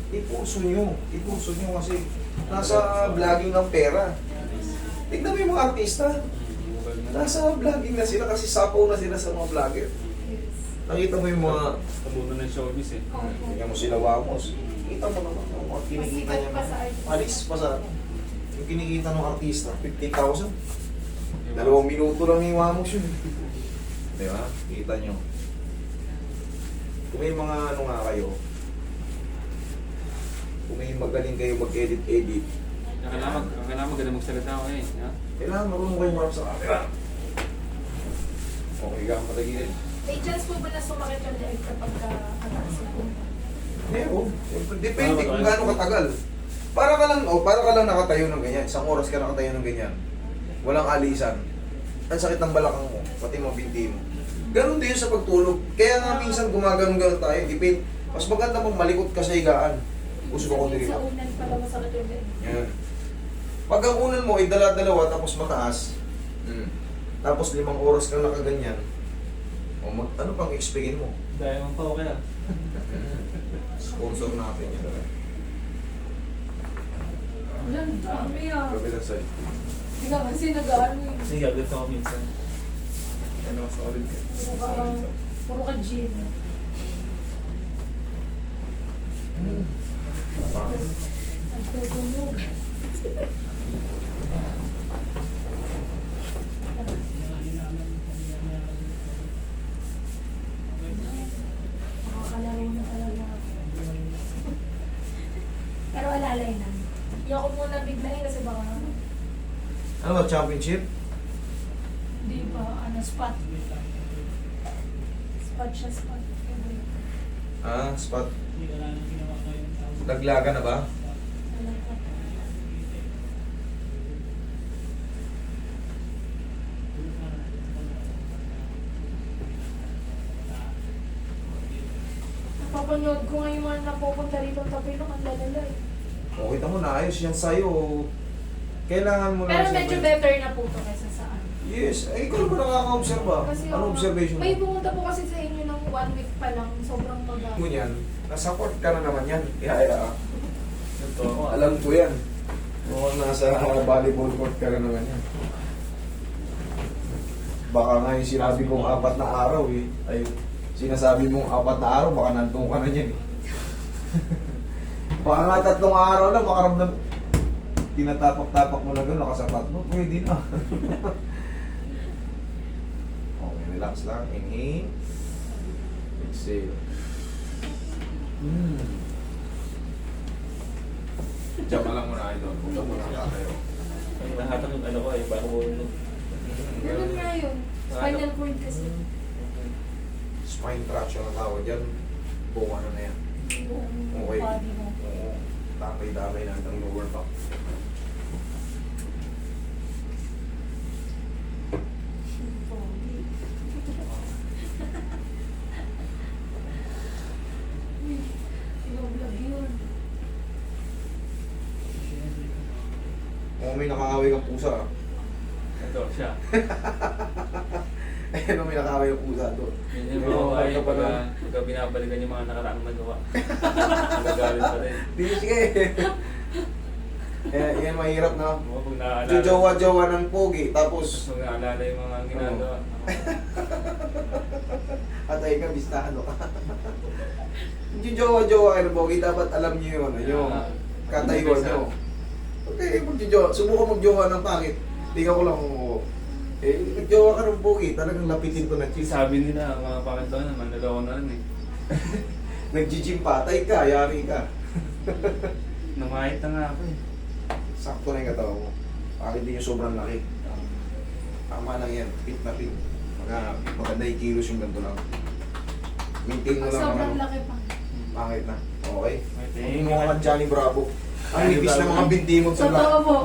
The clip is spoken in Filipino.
Ipulso nyo kasi nasa vlogging ang pera. Tignan mo yung mga artista. Nasa vlogging na sila kasi sapaw na sila sa mga vlogger. Nakita mo yung mga... Kamuno ng showbiz eh. Tingnan mo sila Wamos. Kita mo naman yung mga kinikita niya. Alis pa sa... Yung kinikita ng artista, 50,000. 2 minuto lang yung Wamos yun. Di ba? Kita nyo. Kung may mga ano nga kayo, kung may magaling kayo mag-edit-edit, Kailangan maganda magsalita ako eh. Ha? kailangan marunong kayo marap sa camera. Okay ka, patagilid. May chance po ba na sumakit yung leg kapag kataas po? Meron. Depende kung gaano katagal. Para ka lang nakatayo ng ganyan. Isang oras ka nakatayo ng ganyan. Walang alisan. Ang sakit ng balakang mo, pati mga binti mo. Ganon din sa pagtulog. Kaya nga minsan gumaganon-ganon tayo. Depende. Mas maganda pang malikot ka sa higaan. Gusto ko dito. Sa unan pala masakit yung leg. Yan. Pag ang unan mo ay dala-dalawa tapos mataas, tapos 5 oras kang nakaganyan, o ano pang expectin mo? Dahil mong pa okay ah. Sponsor natin yan. Yan, dami ah. Kabilang side. Hindi ka kasi nag-ano eh. Sige, gagawin ako minsan. Ano, solid ka. Puro ka gym. Nagtutunog. Makakalaro na talaga ako. Pero alalay na. Ayoko muna biglayin kasi baka Ano ba, championship? di ba, spot. Spot siya, spot. Spot. Laglaga na ba? Wala pa. Napapanood ko ngayon mga napupunta rito ang tapilong, ang lalala eh. O, kita mo na, ayos yan sa'yo. Kailangan mo Pero lang medyo better na po ito kaysa sa ano. Yes, ay ikaw naman nakaka-observe ba? Kasi Ano observation mo? may pumunta po kasi sa inyo ng 1 week pa lang, sobrang Mo maga. yan, nasa-court ka na naman yan. Kaya, Ito ako ah. alam ko yan. Mukhang nasa volleyball court ka na naman yan. Baka nga yung sinabi kong 4 na araw eh. Ay, sinasabi mong 4 na araw, baka nandun ka na yan eh. Baka nga 3 araw lang, makaramdam. Tinatapak-tapak mo na gano'n, nakasapat mo, pwede na. Okay, relax lang. Inhale. Exhale. Diyan ka lang muna, idol. Huwag ka muna kakayo. Ang nahatang yung ano ko eh, baka bulog. Ganun nga yun. Spinal cord kasi. Spine traction ang tawag dyan. Buong ano na yan. Buong Okay. body mo. Oo. Damay-damay na hanggang lower back. Vlog yun. Kung may nakakaway kang pusa, Ito siya. ayun may nakakaway kang pusa doon. Yun yung mga kayo pagka binabalikan yung mga nakaraang nagawa. Nagagalit pa rin. Di, sige. Yan mahirap na. Pag naaalala. Jojowa-jowa ng pogi, tapos Pag naaalala yung mga ginagawa. atay ka, bistado ka. Yung jojowa kayo ng pogi, dapat alam niyo yun, yung katayuan nyo. Okay, magjojowa. Subukan magjowa ng pangit. Tingnan ko lang kung nagjowa ka ng pogi, talagang lapitin ko na cheese. Sabi nila, mga pakit daw naman, nalawa na rin eh. Nag-gym patay ka, yari ka. Namahit na nga ako eh. Sakto na yung katawan mo. Bakit di yung sobrang laki? Tama lang yan, fit na fit. Maganda yung kilos yung ganito lang. Maintain mo Pag lang sobrang ang laki pa. pangit na. Okay? May Huwag mo ka Johnny Bravo. Ang nipis ng mga binti mo sa Totoo po.